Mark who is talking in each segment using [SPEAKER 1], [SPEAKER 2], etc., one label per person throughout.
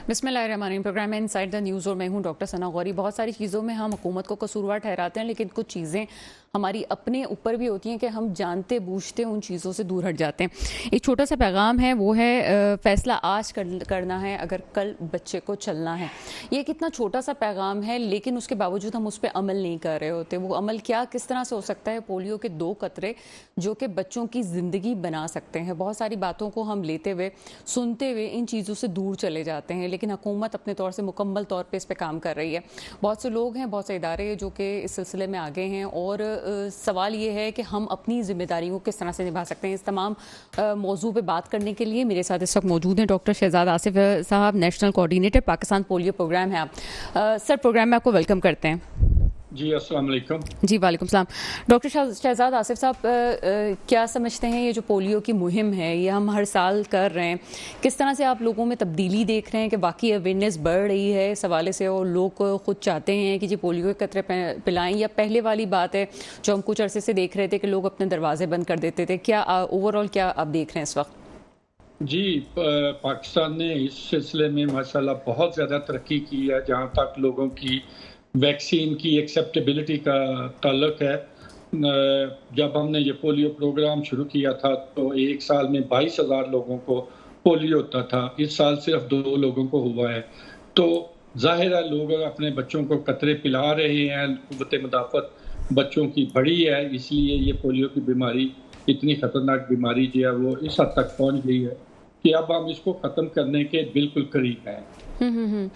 [SPEAKER 1] बिस्मिल्लाहिर्रहमानिर्रहीम। प्रोग्राम में inside the news और मैं हूं डॉक्टर सना गौरी। बहुत सारी चीज़ों में हम हुकूमत को कसूरवार ठहराते हैं, लेकिन कुछ चीज़ें हमारी अपने ऊपर भी होती हैं कि हम जानते बूझते उन चीज़ों से दूर हट जाते हैं। एक छोटा सा पैगाम है, वो है फ़ैसला आज करना है अगर कल बच्चे को चलना है। ये कितना छोटा सा पैगाम है, लेकिन उसके बावजूद हम उस पर अमल नहीं कर रहे होते। वो अमल क्या किस तरह से हो सकता है? पोलियो के 2 कतरे जो कि बच्चों की ज़िंदगी बना सकते हैं। बहुत सारी बातों को हम लेते हुए सुनते हुए इन चीज़ों से दूर चले जाते हैं, लेकिन हुकूमत अपने तौर से मुकम्मल तौर पे इस पे काम कर रही है। बहुत से लोग हैं, बहुत से इदारे हैं जो कि इस सिलसिले में आगे हैं, और सवाल ये है कि हम अपनी जिम्मेदारियों को किस तरह से निभा सकते हैं। इस तमाम मौजू पे बात करने के लिए मेरे साथ इस वक्त मौजूद हैं doctor Shahzad Asif sahab, national coordinator Pakistan polio programme है आप। सर, प्रोग्राम में आपको वेलकम करते हैं।
[SPEAKER 2] जी अस्सलाम वालेकुम।
[SPEAKER 1] जी वालेकुम सलाम। डॉक्टर शहजाद आसिफ साहब, क्या समझते हैं ये जो पोलियो की मुहिम है, ये हम हर साल कर रहे हैं, किस तरह से आप लोगों में तब्दीली देख रहे हैं कि बाकी अवेयरनेस बढ़ रही है इस हवाले से, और लोग खुद चाहते हैं कि जी पोलियो के कतरे पिलाएं, या पहले वाली बात है जो हम कुछ अरसे से देख रहे थे कि लोग अपने दरवाजे बंद कर देते थे? क्या ओवरऑल क्या आप देख रहे हैं इस वक्त?
[SPEAKER 2] जी, पाकिस्तान ने इस सिलसिले में माशाल्लाह बहुत ज़्यादा तरक्की की है। जहाँ तक लोगों की वैक्सीन की एक्सेप्टेबिलिटी का ताल्लुक है, जब हमने ये पोलियो प्रोग्राम शुरू किया था तो एक साल में 22,000 लोगों को पोलियो होता था। इस साल सिर्फ 2 लोगों को हुआ है। तो ज़ाहिर है लोग अपने बच्चों को कतरे पिला रहे हैं। क़ुव्वत मुदाफ़त बच्चों की बढ़ी है, इसलिए ये पोलियो की बीमारी, इतनी ख़तरनाक बीमारी जो है वो इस हद तक पहुँच गई है कि अब हम इसको ख़त्म करने के बिल्कुल करीब हैं।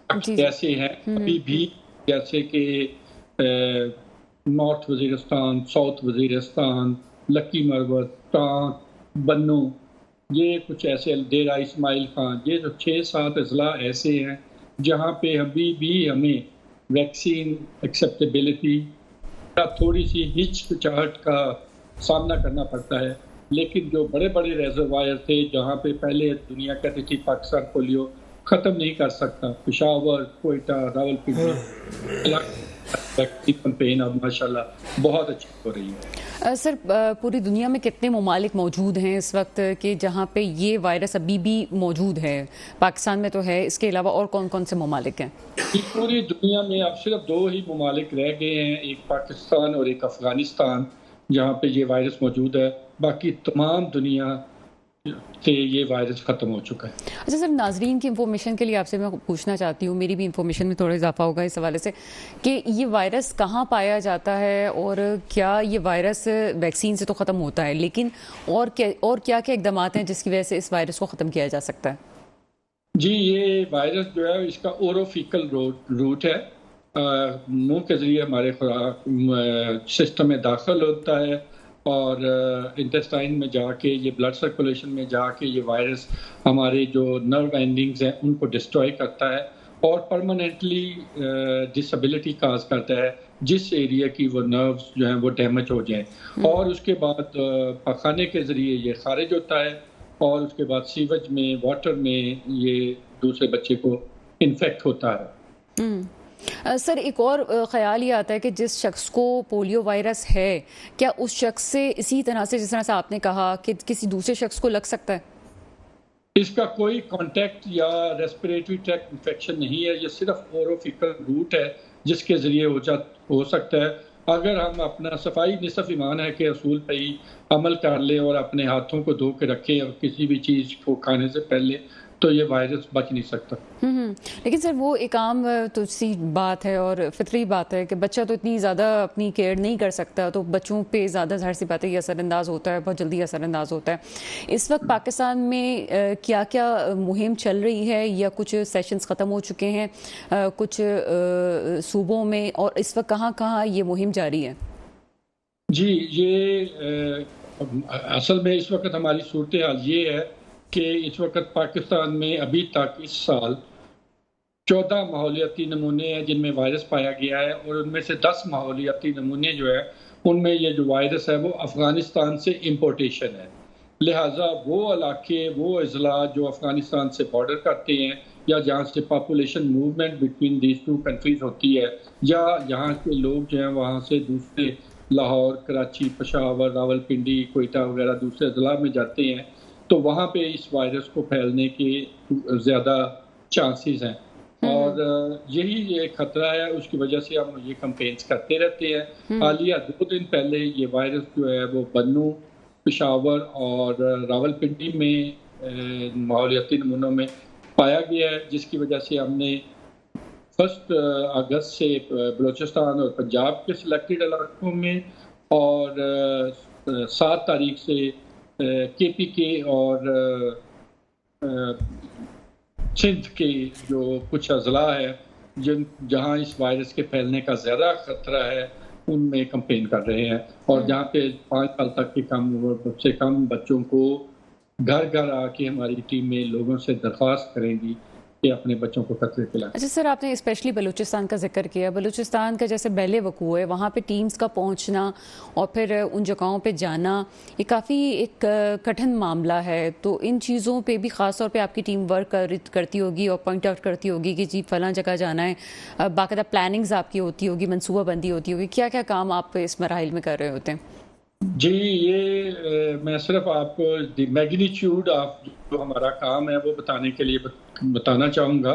[SPEAKER 2] कुछ ऐसे हैं अभी भी, जैसे कि नॉर्थ वज़ीरिस्तान, साउथ वज़ीरिस्तान, लकी मरवत, टांक, बन्नू, ये कुछ ऐसे, डेरा इस्माइल खान, ये जो 6-7 अजला ऐसे हैं जहाँ पे अभी भी हमें वैक्सीन एक्सेप्टेबिलिटी का थोड़ी सी हिचकिचाहट का सामना करना पड़ता है। लेकिन जो बड़े बड़े रिजर्वायर थे जहाँ पे पहले दुनिया कहती थी पाकिस्तान पोलियो ख़त्म नहीं कर सकता, पेशावर, कोयटा, रावलपिंडी कैंपेन अब माशाल्लाह बहुत अच्छी हो रही है।
[SPEAKER 1] सर, पूरी दुनिया में कितने ममालिक मौजूद हैं इस वक्त कि जहाँ पे ये वायरस अभी भी मौजूद है? पाकिस्तान में तो है, इसके अलावा और कौन कौन से ममालिक हैं?
[SPEAKER 2] पूरी दुनिया में अब सिर्फ 2 ही ममालिक रह गए हैं, एक पाकिस्तान और एक अफ़गानिस्तान, जहाँ पे ये वायरस मौजूद है। बाकी तमाम दुनिया से ये वायरस ख़त्म हो चुका है।
[SPEAKER 1] अच्छा सर, नाजरीन की इंफॉर्मेशन के लिए आपसे मैं पूछना चाहती हूँ, मेरी भी इंफॉर्मेशन में थोड़ा इजाफा होगा इस हवाले से, कि ये वायरस कहाँ पाया जाता है, और क्या ये वायरस वैक्सीन से तो ख़त्म होता है, लेकिन और क्या क्या इकदाम हैं जिसकी वजह से इस वायरस को ख़त्म किया जा सकता है?
[SPEAKER 2] जी, ये वायरस जो है इसका ओरोफिकल रूट है, मुंह के ज़रिए हमारे खुराक सिस्टम में दाखिल होता है और इंटेस्टाइन में जाके, ये ब्लड सर्कुलेशन में जाके ये वायरस हमारे जो नर्व एंडिंग्स हैं उनको डिस्ट्रॉय करता है और परमानेंटली डिसेबिलिटी काज करता है, जिस एरिया की वो नर्व्स जो हैं वो डैमेज हो जाएं, और उसके बाद पखाने के ज़रिए ये खारिज होता है, और उसके बाद सीवेज में, वाटर में ये दूसरे बच्चे को इन्फेक्ट होता है।
[SPEAKER 1] सर, एक और ख्याल ये आता है कि जिस शख्स को पोलियो वायरस है, क्या उस शख्स से इसी तरह से, जिस तरह से आपने कहा, कि किसी दूसरे शख्स को लग सकता है?
[SPEAKER 2] इसका कोई कांटेक्ट या रेस्पिरेटरी ट्रैक्ट इन्फेक्शन नहीं है, ये सिर्फ ओरोफिकल रूट है जिसके ज़रिए हो सकता है। अगर हम अपना सफाई निसफ ईमान है के असूल पे ही अमल कर ले और अपने हाथों को धो के रखें और किसी भी चीज़ को खाने से पहले, तो ये वायरस बच नहीं सकता।
[SPEAKER 1] लेकिन सर, वो एक आम तो सी बात है और फितरी बात है कि बच्चा तो इतनी ज़्यादा अपनी केयर नहीं कर सकता, तो बच्चों पे ज़्यादा ज़ाहिर सी बात है ये असरअंदाज होता है, बहुत जल्दी असरअंदाज होता है। इस वक्त पाकिस्तान में क्या क्या मुहिम चल रही है, या कुछ सेशंस ख़त्म हो चुके हैं कुछ सूबों में, और इस वक्त कहाँ कहाँ ये मुहिम जारी है?
[SPEAKER 2] जी, ये असल में इस वक्त हमारी सूरत हाल ये है कि इस वक्त पाकिस्तान में अभी तक इस साल 14 माहौलियाती नमूने हैं जिनमें वायरस पाया गया है, और उनमें से 10 माहौलियाती नमूने जो है उनमें ये जो वायरस है वो अफ़गानिस्तान से इम्पोर्टेशन है। लिहाजा वो इलाके, वो अजला जो अफ़गानिस्तान से बॉर्डर करते हैं, या जहाँ से population movement between these 2 countries होती है, या यहाँ के लोग जो हैं वहाँ से दूसरे लाहौर, कराची, पेशावर, रावलपिंडी, कोयटा वगैरह दूसरे अजला में जाते हैं, तो वहाँ पे इस वायरस को फैलने के ज़्यादा चांसेस हैं और यही एक खतरा है, उसकी वजह से हम ये कैंपेन्स करते रहते हैं। हालिया 2 दिन पहले ये वायरस जो है वो बन्नू, पेशावर और रावलपिंडी में माहौलियाती नमूनों में पाया गया है, जिसकी वजह से हमने 1 अगस्त से बलूचिस्तान और पंजाब के सिलेक्टेड इलाकों में और 7 तारीख से KPK और सिंध के जो कुछ अजला है जहाँ इस वायरस के फैलने का ज़्यादा खतरा है, उनमें कैंपेन कर रहे हैं और जहाँ पे 5 साल तक के कम उम्र से कम बच्चों को घर घर आके हमारी टीमें लोगों से दरख्वास्त करेंगी कि अपने बच्चों को कतरे पिलाएं।
[SPEAKER 1] अच्छा सर, आपने स्पेशली बलूचिस्तान का जिक्र किया। बलूचिस्तान का जैसे बेले वकू है, वहाँ पे टीम्स का पहुँचना और फिर उन जगहों पे जाना, ये काफ़ी एक कठिन मामला है। तो इन चीज़ों पे भी ख़ास तौर पे आपकी टीम वर्क करती होगी और पॉइंट आउट करती होगी कि जी फ़लाँ जगह जाना है, बाकायदा प्लानिंग्स आपकी होती होगी, मनसूबाबंदी होती होगी। क्या क्या काम आप इस मराहिल में कर रहे होते हैं?
[SPEAKER 2] जी, ये मैं सिर्फ आपको द मैग्नीट्यूड ऑफ जो हमारा काम है वो बताने के लिए बताना चाहूँगा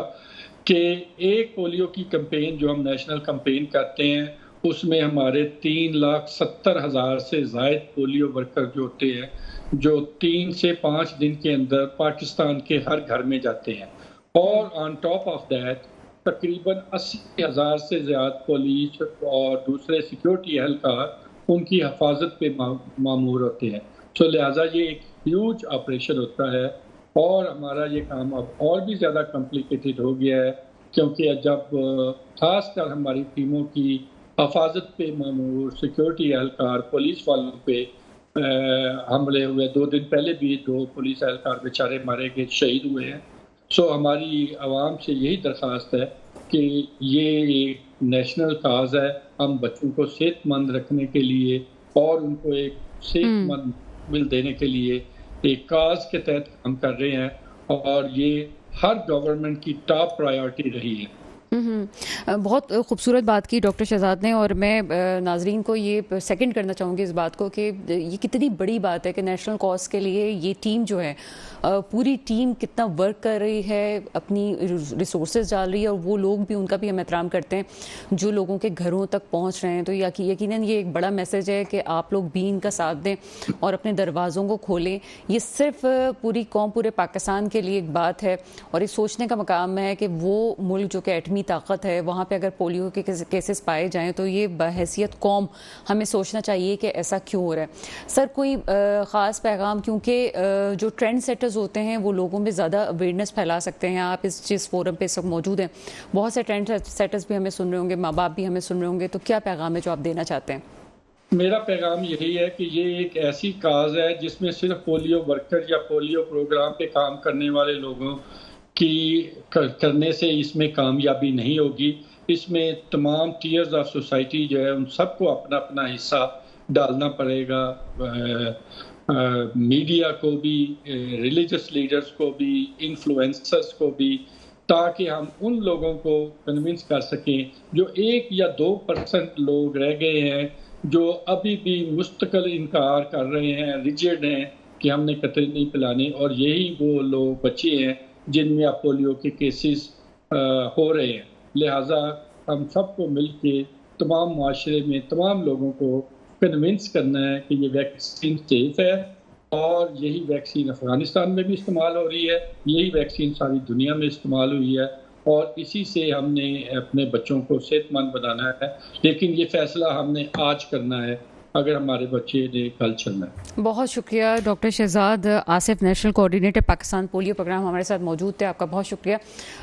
[SPEAKER 2] कि एक पोलियो की कैंपेन जो हम नेशनल कैंपेन करते हैं, उसमें हमारे 3,70,000 से ज़ायद पोलियो वर्कर जो होते हैं, जो 3 से 5 दिन के अंदर पाकिस्तान के हर घर में जाते हैं और ऑन टॉप ऑफ दैट तकरीबन 80,000 से ज़्यादा पुलिस और दूसरे सिक्योरिटी एहलकार उनकी हिफाजत पे मामूर होते हैं। तो लिहाजा ये एक ह्यूज ऑपरेशन होता है और हमारा ये काम अब और भी ज़्यादा कॉम्प्लिकेटेड हो गया है, क्योंकि जब खासकर हमारी टीमों की हिफाजत पे मामूर सिक्योरिटी एहलकार पुलिस वालों पे हमले हुए, 2 दिन पहले भी 2 पुलिस एहलकार बेचारे मारे गए, शहीद हुए हैं। सो हमारी आवाम से यही दरख्वास्त है कि ये एक नेशनल काज है। हम बच्चों को सेहतमंद रखने के लिए और उनको एक सेहतमंद मिल देने के लिए एक काज के तहत काम कर रहे हैं और ये हर गवर्नमेंट की टॉप प्रायोरिटी रही है।
[SPEAKER 1] बहुत खूबसूरत बात की डॉक्टर शहजाद ने, और मैं नाजरीन को ये सेकंड करना चाहूँगी इस बात को कि ये कितनी बड़ी बात है कि नेशनल कॉज के लिए ये टीम जो है, पूरी टीम कितना वर्क कर रही है, अपनी रिसोर्सेज डाल रही है, और वो लोग भी, उनका भी हम एहतराम करते हैं जो लोगों के घरों तक पहुँच रहे हैं। तो यकीनन ये एक बड़ा मैसेज है कि आप लोग भी इनका साथ दें और अपने दरवाज़ों को खोलें। ये सिर्फ पूरी कौम, पूरे पाकिस्तान के लिए एक बात है और ये सोचने का मकाम है कि वो मुल्क जो कि एटमी ताकत है, वहाँ पे अगर पोलियो के केसेस पाए जाएं तो ये बहैसियत कौम हमें सोचना चाहिए कि ऐसा क्यों हो रहा है। सर, कोई ख़ास पैगाम, क्योंकि जो ट्रेंड सेटर्स होते हैं वो लोगों में ज़्यादा अवेयरनेस फैला सकते हैं। आप जिस फोरम पे इस वक्त मौजूद हैं, बहुत से ट्रेंड सेटर्स भी हमें सुन रहे होंगे, माँ बाप भी हमें सुन रहे होंगे, तो क्या पैगाम है जो आप देना चाहते हैं?
[SPEAKER 2] मेरा पैगाम यही है कि ये एक ऐसी काज है जिसमें सिर्फ पोलियो वर्कर या पोलियो प्रोग्राम पे काम करने वाले लोगों की करने से इसमें कामयाबी नहीं होगी। इसमें तमाम टीयर्स ऑफ सोसाइटी जो है उन सबको अपना अपना हिस्सा डालना पड़ेगा। मीडिया को भी, रिलीजियस लीडर्स को भी, इन्फ्लुएंसर्स को भी, ताकि हम उन लोगों को कन्विंस कर सकें जो 1 या 2% लोग रह गए हैं जो अभी भी मुस्तकिल इनकार कर रहे हैं, रिजिड हैं कि हमने कतरे नहीं पिलाने, और यही वो लोग बच्चे हैं जिनमें अब पोलियो के केसेस हो रहे हैं। लिहाजा हम सबको मिलके तमाम माशरे में तमाम लोगों को कन्विंस करना है कि ये वैक्सीन सेफ है और यही वैक्सीन अफगानिस्तान में भी इस्तेमाल हो रही है, यही वैक्सीन सारी दुनिया में इस्तेमाल हुई है और इसी से हमने अपने बच्चों को सेहतमंद बनाना है। लेकिन ये फैसला हमने आज करना है, अगर हमारे बच्चे ने कल चलना है।
[SPEAKER 1] बहुत शुक्रिया doctor Shahzad Asif, national coordinator Pakistan polio programme, हमारे साथ मौजूद थे। आपका बहुत शुक्रिया।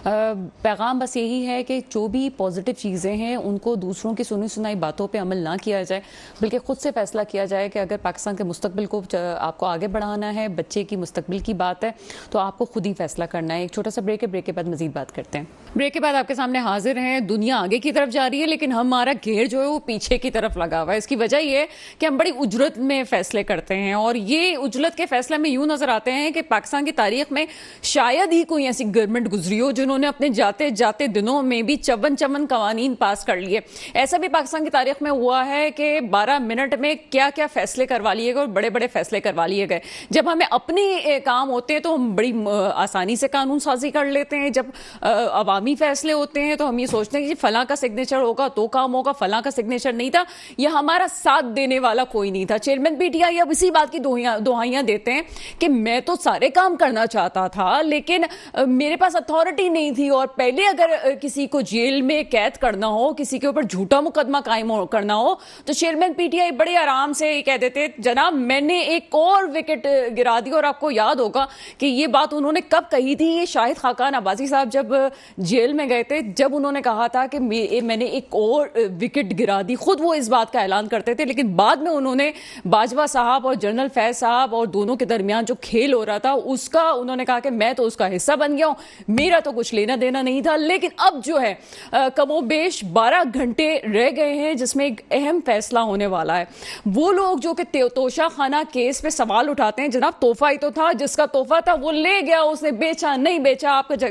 [SPEAKER 1] पैगाम बस यही है कि जो भी पॉजिटिव चीज़ें हैं उनको दूसरों की सुनी सुनाई बातों पे अमल ना किया जाए, बल्कि ख़ुद से फैसला किया जाए कि अगर पाकिस्तान के मुस्तकबिल को आपको आगे बढ़ाना है, बच्चे की मुस्तकबिल की बात है, तो आपको खुद ही फैसला करना है। एक छोटा सा ब्रेक है, ब्रेक के बाद मजीद बात करते हैं। ब्रेक के बाद आपके सामने हाजिर हैं। दुनिया आगे की तरफ जा रही है लेकिन हमारा घेर जो है वो पीछे की तरफ लगा हुआ है। इसकी वजह ये کہ ہم بڑی اجرت میں فیصلے کرتے ہیں, اور یہ اجرت کے فیصلے میں یوں نظر آتے ہیں کہ پاکستان کی تاریخ میں شاید ہی کوئی ایسی گورنمنٹ گزری ہو جنہوں نے اپنے جاتے جاتے دنوں میں بھی چون قوانین پاس کر لیے. ایسا بھی پاکستان کی تاریخ میں ہوا ہے کہ 12 منٹ میں کیا کیا فیصلے کروا لیے گئے اور بڑے بڑے فیصلے کروا لیے گئے. جب ہمیں اپنے کام ہوتے ہیں تو ہم بڑی آسانی سے قانون سازی کر لیتے ہیں, جب عوامی فیصلے ہوتے ہیں تو ہم یہ سوچتے ہیں کہ فلاں کا سگنیچر ہوگا تو کام ہوگا, فلاں کا سگنیچر نہیں تھا, یہ ہمارا ساتھ دینے والا کوئی نہیں تھا. چیئرمین پی ٹی آئی اب اسی بات کی دہائیاں دیتے ہیں کہ میں تو سارے کام کرنا چاہتا تھا لیکن میرے پاس اتھارٹی نہیں تھی, اور پہلے اگر کسی کو جیل میں قید کرنا ہو, کسی کے اوپر جھوٹا مقدمہ قائم کرنا ہو تو چیئرمین پی ٹی آئی بڑے آرام سے کہہ دیتے جناب میں نے ایک اور وکٹ گرا دی. اور آپ کو یاد ہوگا کہ یہ بات انہوں نے کب کہی تھی, یہ شاہد خاقان عباسی صاحب جب جیل میں گئے تھے, جب انہوں نے کہا تھا کہ میں نے ایک اور وکٹ گرا دی. خود وہ اس بات کا اعلان کرتے تھے, لیکن بعد میں انہوں نے باجوہ صاحب اور جنرل فیض صاحب اور دونوں کے درمیان جو کھیل ہو رہا تھا اس کا انہوں نے کہا کہ میں تو اس کا حصہ بن گیا ہوں, میرا تو کچھ لینا دینا نہیں تھا. لیکن اب جو ہے کم و بیش 12 گھنٹے رہ گئے ہیں جس میں ایک اہم فیصلہ ہونے والا ہے. وہ لوگ جو کہ توشہ خانہ کیس پہ سوال اٹھاتے ہیں جناب تحفہ ہی تو تھا, جس کا تحفہ تھا وہ لے گیا, اس نے بیچا نہیں بیچا,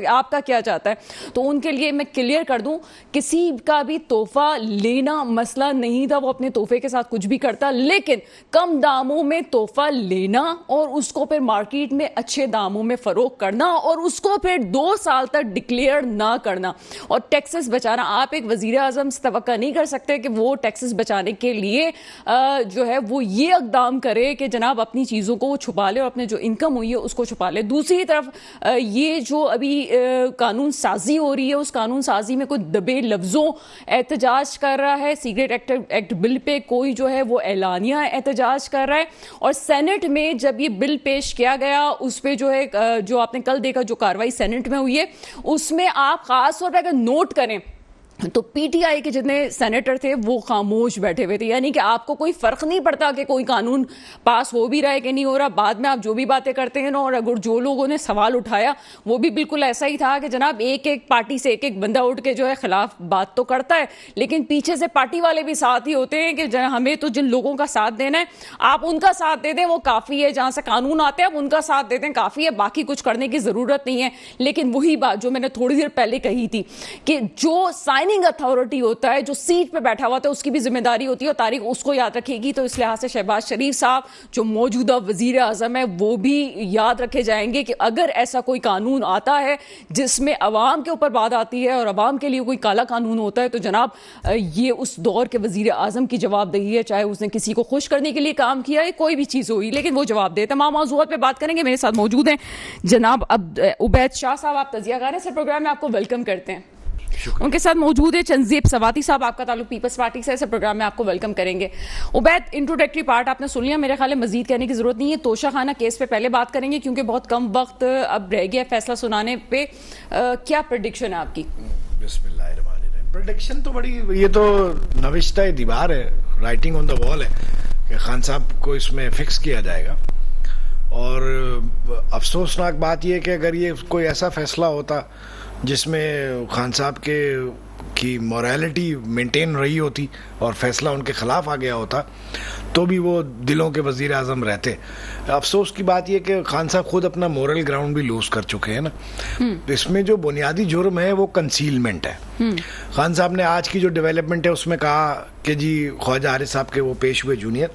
[SPEAKER 1] آپ کا کیا چاہتا ہے. تو ان کے لیے میں کلیئر کر دوں, کسی کا بھی تحفہ لینا مسئلہ نہیں تھا, وہ اپنے تحفے کے ساتھ کچھ بھی کرتا, لیکن کم داموں میں تحفہ لینا اور اس کو پھر مارکیٹ میں اچھے داموں میں فروخت کرنا اور اس کو پھر 2 سال تک ڈکلیئر نہ کرنا اور ٹیکسز بچانا. آپ ایک وزیر اعظم سے توقع نہیں کر سکتے کہ وہ ٹیکسز بچانے کے لیے جو ہے وہ یہ اقدام کرے کہ جناب اپنی چیزوں کو وہ چھپا لے اور اپنے جو انکم ہوئی ہے اس کو چھپا لے. دوسری طرف یہ جو ابھی قانون سازی ہو رہی ہے اس قانون سازی میں کوئی دبے لفظوں احتجاج کر رہا ہے, سیکریٹ ایکٹ بل پہ کوئی جو ہے وہ اعلانیہ احتجاج کر رہا ہے, اور سینٹ میں جب یہ بل پیش کیا گیا اس پہ جو ہے جو آپ نے کل دیکھا جو کاروائی سینٹ میں ہوئی ہے اس میں آپ خاص طور پہ اگر نوٹ کریں تو پی ٹی آئی کے جتنے سینیٹر تھے وہ خاموش بیٹھے ہوئے تھے, یعنی کہ آپ کو کوئی فرق نہیں پڑتا کہ کوئی قانون پاس ہو بھی رہا ہے کہ نہیں ہو رہا. بعد میں آپ جو بھی باتیں کرتے ہیں نا, اور اگر جو لوگوں نے سوال اٹھایا وہ بھی بالکل ایسا ہی تھا کہ جناب ایک ایک پارٹی سے ایک ایک بندہ اٹھ کے جو ہے خلاف بات تو کرتا ہے, لیکن پیچھے سے پارٹی والے بھی ساتھ ہی ہوتے ہیں کہ ہمیں تو جن لوگوں کا ساتھ دینا ہے آپ ان کا ساتھ دے دیں وہ کافی ہے, جہاں سے قانون آتے ہیں آپ ان کا ساتھ دے دیں کافی ہے, باقی کچھ کرنے کی ضرورت نہیں ہے. لیکن وہی بات جو میں نے تھوڑی دیر پہلے کہی تھی کہ جو سائننگ اتھارٹی ہوتا ہے, جو سیٹ پہ بیٹھا ہوا تھا, اس کی بھی ذمہ داری ہوتی ہے اور تاریخ اس کو یاد رکھے گی. تو اس لحاظ سے شہباز شریف صاحب جو موجودہ وزیر اعظم ہے وہ بھی یاد رکھے جائیں گے کہ اگر ایسا کوئی قانون آتا ہے جس میں عوام کے اوپر بات آتی ہے اور عوام کے لیے کوئی کالا قانون ہوتا ہے تو جناب یہ اس دور کے وزیر اعظم کی جواب دہی ہے, چاہے اس نے کسی کو خوش کرنے کے لیے کام کیا ہے, کوئی بھی چیز ہوئی, لیکن وہ جواب دے. تمام موضوعات پہ بات کریں گے. میرے ساتھ موجود ہیں جناب عبید شاہ صاحب, آپ تجزیہ کار ہیں, سر پروگرام میں آپ کو ویلکم کرتے ہیں. ان کے ساتھ موجود ہے چنزیب سواتی صاحب, آپ کا تعلق پیپلز پارٹی سے, ایسے پروگرام میں آپ کو ویلکم کریں گے. عبید, انٹروڈکٹری پارٹ آپ نے سن لیا, میرے خیال ہے مزید کہنے کی ضرورت نہیں ہے. توشہ خانہ کیس پہ پہلے بات کریں گے کیونکہ بہت کم وقت اب رہ گیا فیصلہ سنانے پہ. کیا پریڈکشن ہے آپ کی؟
[SPEAKER 3] بسم اللہ الرحمن الرحیم. پریڈکشن تو بڑی, یہ تو نوشتہ دیوار ہے, رائٹنگ آن دا وال ہے کہ خان صاحب کو اس میں فکس کیا جائے گا. اور افسوسناک بات یہ کہ اگر یہ کوئی ایسا فیصلہ ہوتا جس میں خان صاحب کی موریلٹی مینٹین رہی ہوتی اور فیصلہ ان کے خلاف آ گیا ہوتا تو بھی وہ دلوں کے وزیر اعظم رہتے. افسوس کی بات یہ کہ خان صاحب خود اپنا مورل گراؤنڈ بھی لوز کر چکے ہیں نا. اس میں جو بنیادی جرم ہے وہ کنسیلمنٹ ہے. خان صاحب نے آج کی جو ڈیولپمنٹ ہے اس میں کہا کہ جی خواجہ عارف صاحب کے وہ پیش ہوئے جونیئر,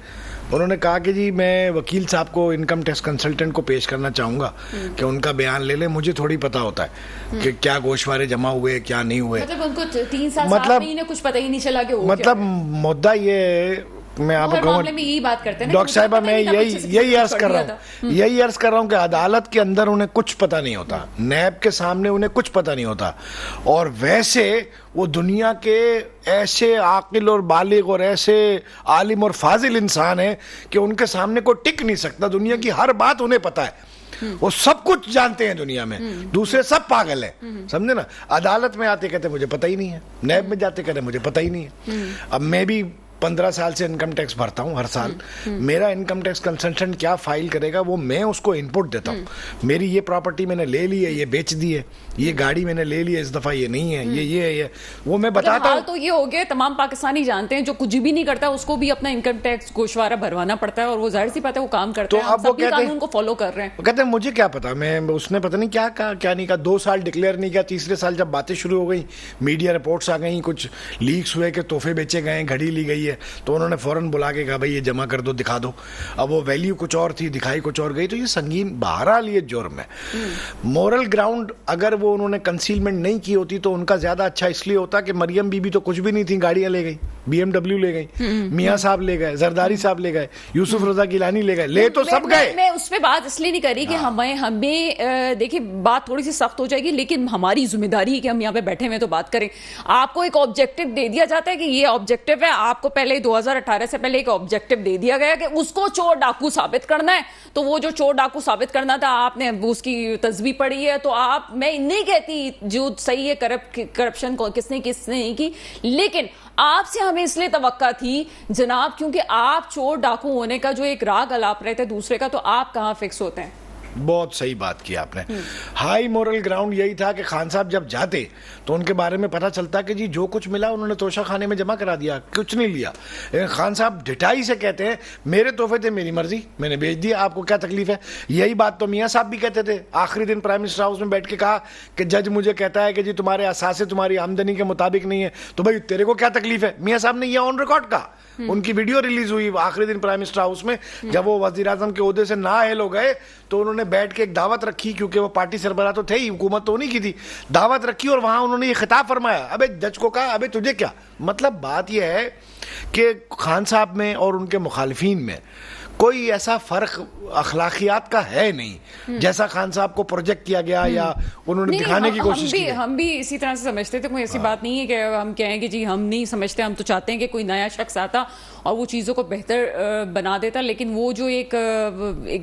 [SPEAKER 3] انہوں نے کہا کہ جی میں وکیل صاحب کو, انکم ٹیکس کنسلٹنٹ کو پیش کرنا چاہوں گا کہ ان کا بیان لے لیں, مجھے تھوڑی پتا ہوتا ہے کہ کیا گوشوارے جمع ہوئے کیا نہیں ہوئے.
[SPEAKER 1] مطلب ان کو 3 سال مہینے کچھ پتہ ہی نہیں چلا کہ
[SPEAKER 3] مطلب مدعا یہ میں آپ کو ڈاکٹر صاحبہ میں یہی عرض کر رہا ہوں کہ عدالت کے اندر انہیں کچھ پتہ نہیں ہوتا, نیب کے سامنے انہیں کچھ پتہ نہیں ہوتا, اور ویسے وہ دنیا کے ایسے عاقل اور بالغ اور ایسے عالم اور فاضل انسان ہیں کہ ان کے سامنے کوئی ٹک نہیں سکتا. دنیا کی ہر بات انہیں پتہ ہے, وہ سب کچھ جانتے ہیں دنیا میں, دوسرے سب پاگل ہیں, سمجھے نا. عدالت میں آتے کہتے مجھے پتہ ہی نہیں ہے, نیب میں جاتے کہتے مجھے پتہ ہی نہیں ہے. اب میں بھی 15 साल से इनकम टैक्स भरता हूं हर साल, मेरा इनकम टैक्स कंसल्टेंट क्या फाइल करेगा वो मैं उसको इनपुट देता हूं। मेरी ये प्रॉपर्टी मैंने ले ली है, ये बेच दी है, ये गाड़ी मैंने ले ली है, इस दफा ये नहीं है, ये है, ये वो मैं बताता हूं।
[SPEAKER 1] तो ये हो गया, तमाम पाकिस्तानी जानते हैं जो कुछ भी नहीं करता उसको भी अपना इनकम टैक्स गोशवारा भरवाना पड़ता है, और वो जाहिर सी बात है वो काम करते हैं, हम सभी कानून को फॉलो कर रहे हैं।
[SPEAKER 3] कहते हैं मुझे क्या पता, मैं उसने पता नहीं क्या कहा क्या नहीं कहा, 2 साल डिक्लेयर नहीं किया, तीसरे साल जब बातें शुरू हो गई, मीडिया रिपोर्ट्स आ गई, कुछ लीक्स हुए कि तोहफे बेचे गए, घड़ी ली गई है, तो उन्होंने फौरन बुला के कहा भाई ये जमा कर दो, दिखा दो। अब वो वैल्यू कुछ और थी, दिखाई कुछ और गई, तो ये संगीन बहरहाल ये जुर्म है। मोरल ग्राउंड अगर वो उन्होंने कंसीलमेंट नहीं की होती तो उनका ज्यादा अच्छा इसलिए होता कि मरियम बीबी तो कुछ भी नहीं थी, गाड़ियां ले गई, BMW ले गई, मियां साहब ले गए, जरदारी साहब ले गए, यूसुफ रजा गिलानी ले गए, ले तो सब गए।
[SPEAKER 1] मैं उस पे बात इसलिए नहीं करी कि हमें देखिए बात थोड़ी सी सख्त हो जाएगी, लेकिन हमारी जिम्मेदारी है कि हम यहाँ पे बैठे हुए तो बात करें। आपको एक ऑब्जेक्टिव दे दिया जाता है कि ये ऑब्जेक्टिव है, आपको पहले 2018 से पहले एक ऑब्जेक्टिव दे दिया गया कि उसको चोर डाकू साबित करना है, तो वो जो चोर डाकू साबित करना था आपने उसकी तस्वीर पड़ी है, तो आप, मैं नहीं कहती जो सही है करप्शन को किसने नहीं की, लेकिन आपसे हमें इसलिए तवक्का थी जनाब, क्योंकि आप चोर डाकू होने का जो एक राग अलाप रहे थे दूसरे का, तो आप कहां फिक्स होते हैं।
[SPEAKER 3] बहुत सही बात की आपने। हाई मोरल ग्राउंड यही था कि खान साहब जब जाते तो उनके बारे में पता चलता कि जी जो कुछ मिला उन्होंने तोशा खाने में जमा करा दिया, कुछ नहीं लिया। खान साहब ढिठाई से कहते हैं मेरे तोहफे थे, मेरी मर्जी, मैंने बेच दिया, आपको क्या तकलीफ है। यही बात तो मियां साहब भी कहते थे। आखिरी दिन प्राइम मिनिस्टर हाउस में बैठ के कहा कि जज मुझे कहता है कि जी तुम्हारे असासे तुम्हारी आमदनी के मुताबिक नहीं है, तो भाई तेरे को क्या तकलीफ है। मियां साहब ने यह ऑन रिकॉर्ड कहा, उनकी वीडियो रिलीज हुई आखिरी दिन प्राइम मिनिस्टर हाउस में, जब वो वजीर आजम के ओहदे से नाअहल हो गए तो उन्होंने बैठ के एक दावत रखी, क्योंकि वो पार्टी सरबराह तो थे ही, हुकूमत तो उन्हीं की थी, दावत रखी और वहां उन्होंने ये खिताब फरमाया। अबे जज को कहा अबे तुझे क्या मतलब। बात यह है कि खान साहब में और उनके मुखालिफिन में कोई ऐसा फर्क अखलाकियात का है नहीं जैसा खान साहब को प्रोजेक्ट किया गया या उन्होंने दिखाने की कोशिश की।
[SPEAKER 1] हम भी इसी तरह से समझते थे, कोई ऐसी बात नहीं है कि हम कहें कि जी हम नहीं समझते, हम तो चाहते हैं कि कोई नया शख्स आता और वो चीज़ों को बेहतर बना देता, लेकिन वो जो एक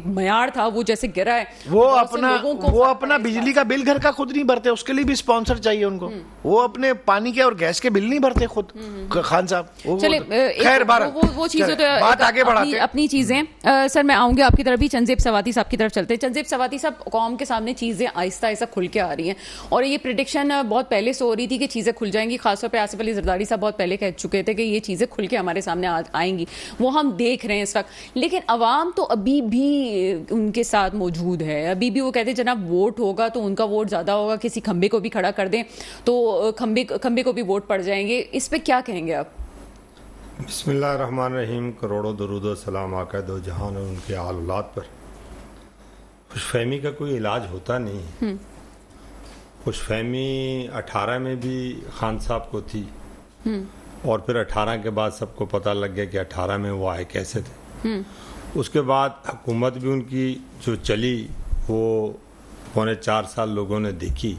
[SPEAKER 1] मयार था वो जैसे गिरा है,
[SPEAKER 3] वो अपना बिजली का बिल घर का खुद नहीं भरते, उसके लिए भी स्पॉन्सर चाहिए उनको। वो अपने पानी के और गैस के बिल नहीं भरते खुद खान साहब।
[SPEAKER 1] चले खैर वो चीज़ें तो
[SPEAKER 3] बात आगे बढ़ाते
[SPEAKER 1] अपनी चीज़ें। सर मैं आऊंगी आपकी तरफ भी, चंदेब सवाती साहब की तरफ चलते हैं। चंदेब सवाती साहब, कौम के सामने चीज़ें आहिस्ता आहिस्ता खुल के आ रही हैं और ये प्रेडिक्शन बहुत पहले से हो रही थी कि चीज़ें खुल जाएंगी। खासतौर पे आसिफ अली जरदारी साहब बहुत पहले कह चुके थे कि ये चीज़ें खुल के हमारे सामने आएंगी, वो हम देख रहे हैं इस वक्त। लेकिन अवाम तो अभी भी उनके साथ मौजूद है, अभी भी वो कहते हैं जनाब वोट होगा तो उनका वोट ज़्यादा होगा, किसी खंबे को भी खड़ा कर दें तो खंबे को भी वोट पड़ जाएंगे। इस पर क्या कहेंगे आप?
[SPEAKER 4] बिस्मिल्लाहिर्रहमानिर्रहीम। करोड़ों दरूद व सलाम आका दो जहान और उनके आल औलाद पर। खुशफहमी का कोई इलाज होता नहीं है। खुशफहमी 18 में भी खान साहब को थी और फिर 18 के बाद सबको पता लग गया कि 18 में वो आए कैसे थे। उसके बाद हुकूमत भी उनकी जो चली वो 4.25 साल लोगों ने देखी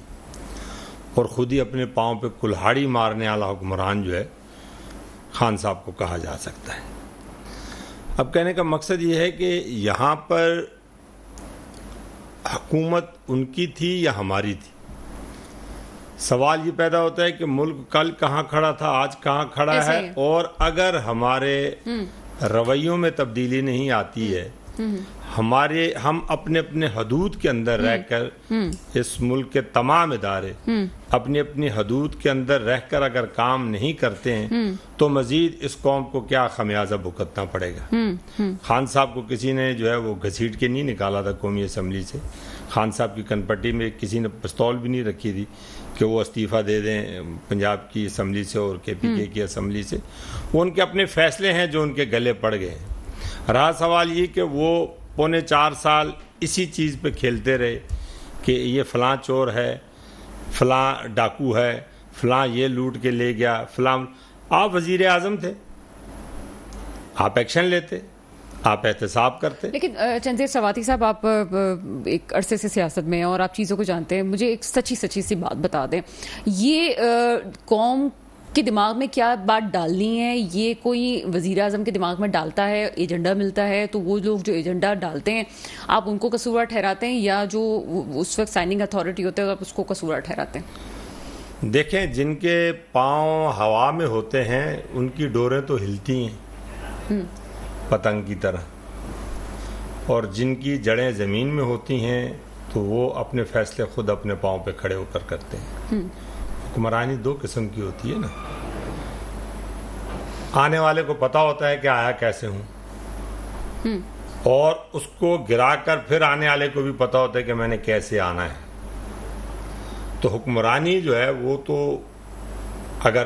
[SPEAKER 4] और ख़ुद ही अपने पाँव पे कुल्हाड़ी मारने वाला हुक्मरान जो है खान साहब को कहा जा सकता है। अब कहने का मकसद ये है कि यहाँ पर हुकूमत उनकी थी या हमारी थी। सवाल ये पैदा होता है कि मुल्क कल कहाँ खड़ा था, आज कहाँ खड़ा है, और अगर हमारे रवैयों में तब्दीली नहीं आती है, हम अपने अपने हदूद के अंदर रहकर इस मुल्क के तमाम इदारे अपनी अपनी हदूद के अंदर रहकर अगर काम नहीं करते हैं तो मजीद इस कौम को क्या खमियाजा भुगतना पड़ेगा। खान साहब को किसी ने जो है वो घसीट के नहीं निकाला था कौमी असम्बली से। खान साहब की कनपट्टी में किसी ने पिस्तौल भी नहीं रखी थी कि वो इस्तीफ़ा दे दें पंजाब की असम्बली से और KPK की असम्बली से। वो उनके अपने फैसले हैं जो उनके गले पड़ गए। रहा सवाल ये कि वो 4.25 साल इसी चीज़ पे खेलते रहे कि ये फ़लाँ चोर है, फ़लाँ डाकू है, फ़लाँ ये लूट के ले गया, फ़लाँ। आप वज़ीर आज़म थे, आप एक्शन लेते, आप एहतसाब करते।
[SPEAKER 1] लेकिन चंदेब सवाती साहब, आप एक अरसे से सियासत में हैं और आप चीज़ों को जानते हैं, मुझे एक सच्ची सी बात बता दें, ये कौम के दिमाग में क्या बात डालनी है, ये कोई वज़ीर आज़म के दिमाग में डालता है, एजेंडा मिलता है तो वो लोग जो एजेंडा डालते हैं आप उनको कसूरवार ठहराते हैं, या जो उस वक्त साइनिंग अथॉरिटी होते हैं आप उसको कसूरवार ठहराते हैं?
[SPEAKER 4] دیکھیں جن کے پاؤں ہوا میں ہوتے ہیں ان کی ڈوریں تو ہلتی ہیں پتنگ کی طرح، اور جن کی جڑیں زمین میں ہوتی ہیں تو وہ اپنے فیصلے خود اپنے پاؤں پہ کھڑے ہو کر کرتے ہیں۔ حکمرانی دو قسم کی ہوتی ہے نا، آنے والے کو پتا ہوتا ہے کہ آیا کیسے ہوں، اور اس کو گرا کر پھر آنے والے کو بھی پتا ہوتا ہے کہ میں نے کیسے آنا ہے۔ تو حکمرانی جو ہے وہ تو اگر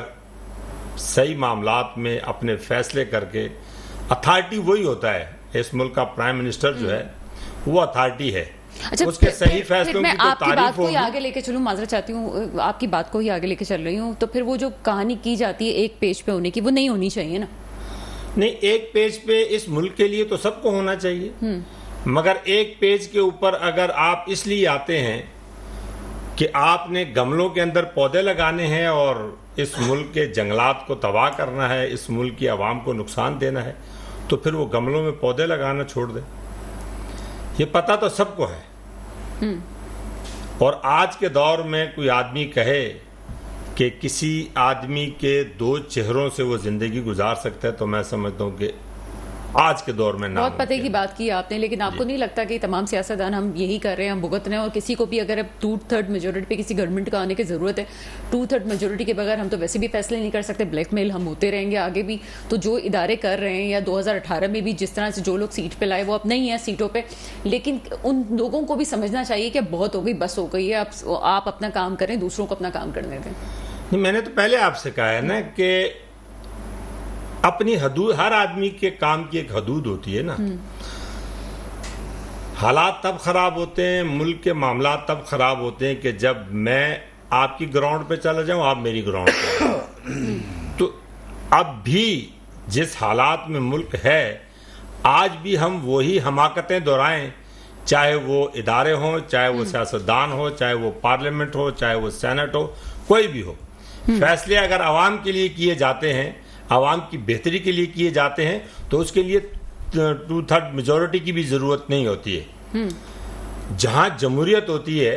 [SPEAKER 4] صحیح معاملات میں اپنے فیصلے کر کے، اتھارٹی وہی ہوتا ہے، اس ملک کا پرائم منسٹر جو ہے وہ اتھارٹی ہے، اس کے صحیح فیصلوں کی تو تعریف ہوگی۔
[SPEAKER 1] آگے لے کے چلوں، معذرت چاہتی ہوں، آپ کی بات کو ہی آگے لے کے چل رہی ہوں، تو پھر وہ جو کہانی کی جاتی ہے ایک پیج پہ ہونے کی، وہ نہیں ہونی چاہیے نا؟
[SPEAKER 4] نہیں، ایک پیج پہ اس ملک کے لیے تو سب کو ہونا چاہیے، مگر ایک پیج کے اوپر اگر آپ اس لیے آتے ہیں کہ آپ نے گملوں کے اندر پودے لگانے ہیں اور اس ملک کے جنگلات کو تباہ کرنا ہے، اس ملک کی عوام کو نقصان دینا ہے، تو پھر وہ گملوں میں پودے لگانا چھوڑ دیں۔ یہ پتہ تو سب کو ہے، اور آج کے دور میں کوئی آدمی کہے کہ کسی آدمی کے دو چہروں سے وہ زندگی گزار سکتا ہے تو میں سمجھتا ہوں کہ آج کے دور میں
[SPEAKER 1] بہت پتے کی بات کی آپ نے، لیکن آپ کو نہیں لگتا کہ تمام سیاستدان ہم یہی کر رہے ہیں، ہم بھگت رہے ہیں، اور کسی کو بھی اگر اب 2/3 میجورٹی پہ کسی گورنمنٹ کا آنے کی ضرورت ہے، 2/3 میجورٹی کے بغیر ہم تو ویسے بھی فیصلے نہیں کر سکتے، بلیک میل ہم ہوتے رہیں گے آگے بھی۔ تو جو ادارے کر رہے ہیں، یا 2018 میں بھی جس طرح سے جو لوگ سیٹ پہ لائے وہ اب نہیں ہیں سیٹوں پہ، لیکن ان لوگوں کو بھی سمجھنا چاہیے کہ بہت ہو گئی، بس ہو گئی ہے، آپ اپنا کام کریں، دوسروں کو اپنا کام کرنے دیں۔
[SPEAKER 4] میں نے تو پہلے آپ سے کہا ہے نا کہ اپنی حدود، ہر آدمی کے کام کی ایک حدود ہوتی ہے نا۔ حالات تب خراب ہوتے ہیں، ملک کے معاملات تب خراب ہوتے ہیں کہ جب میں آپ کی گراؤنڈ پہ چلا جاؤں، آپ میری گراؤنڈ پہ۔ تو اب بھی جس حالات میں ملک ہے، آج بھی ہم وہی حماقتیں دہرائیں، چاہے وہ ادارے ہوں، چاہے وہ سیاستدان ہو، چاہے وہ پارلیمنٹ ہو، چاہے وہ سینٹ ہو، کوئی بھی ہو، فیصلے اگر عوام کے لیے کیے جاتے ہیں، عوام کی بہتری کے لیے کیے جاتے ہیں، تو اس کے لیے 2/3 میجورٹی کی بھی ضرورت نہیں ہوتی ہے۔ جہاں جمہوریت ہوتی ہے،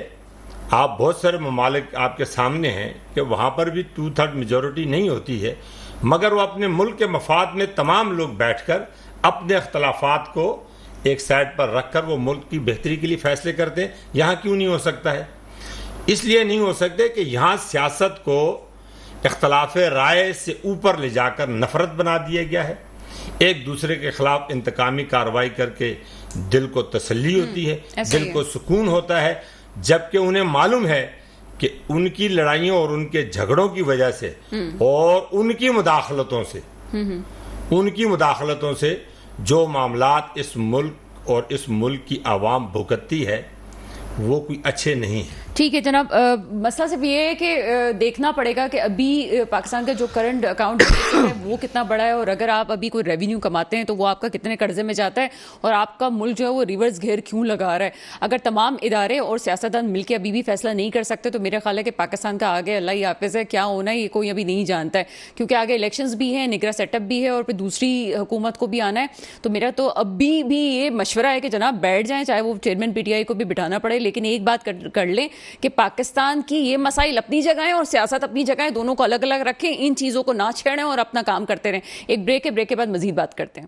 [SPEAKER 4] آپ بہت سارے ممالک آپ کے سامنے ہیں کہ وہاں پر بھی 2/3 میجورٹی نہیں ہوتی ہے، مگر وہ اپنے ملک کے مفاد میں تمام لوگ بیٹھ کر اپنے اختلافات کو ایک سائڈ پر رکھ کر وہ ملک کی بہتری کے لیے فیصلے کرتے ہیں۔ یہاں کیوں نہیں ہو سکتا ہے؟ اس لیے نہیں ہو سکتے کہ یہاں سیاست کو اختلاف رائے سے اوپر لے جا کر نفرت بنا دیا گیا ہے، ایک دوسرے کے خلاف انتقامی کارروائی کر کے دل کو تسلی ہوتی ہے، دل کو سکون ہوتا ہے، جبکہ انہیں معلوم ہے کہ ان کی لڑائیوں اور ان کے جھگڑوں کی وجہ سے اور ان کی مداخلتوں سے جو معاملات اس ملک اور اس ملک کی عوام بھگتتی ہے وہ کوئی اچھے نہیں ہیں۔
[SPEAKER 1] ٹھیک ہے جناب، مسئلہ صرف یہ ہے کہ دیکھنا پڑے گا کہ ابھی پاکستان کا جو کرنٹ اکاؤنٹ ہے وہ کتنا بڑا ہے، اور اگر آپ ابھی کوئی ریونیو کماتے ہیں تو وہ آپ کا کتنے قرضے میں جاتا ہے، اور آپ کا ملک جو ہے وہ ریورس گھیر کیوں لگا رہا ہے۔ اگر تمام ادارے اور سیاستدان مل کے ابھی بھی فیصلہ نہیں کر سکتے تو میرا خیال ہے کہ پاکستان کا آگے اللہ ہی حافظ ہے، کیا ہونا ہے یہ کوئی ابھی نہیں جانتا ہے، کیونکہ آگے الیکشنز بھی ہیں، نگراں سیٹ اپ بھی ہے، اور پھر دوسری حکومت کو بھی آنا ہے۔ تو میرا تو ابھی بھی یہ مشورہ ہے کہ جناب بیٹھ جائیں، چاہے وہ چیئرمین پی ٹی آئی کو بھی بٹھانا پڑے، لیکن ایک بات کر لیں کہ پاکستان کی یہ مسائل اپنی جگہ ہیں اور سیاست اپنی جگہ ہے، دونوں کو الگ الگ رکھیں، ان چیزوں کو نہ چھیڑیں اور اپنا کام کرتے رہیں۔ ایک بریک ہے، بریک کے بعد مزید بات کرتے ہیں۔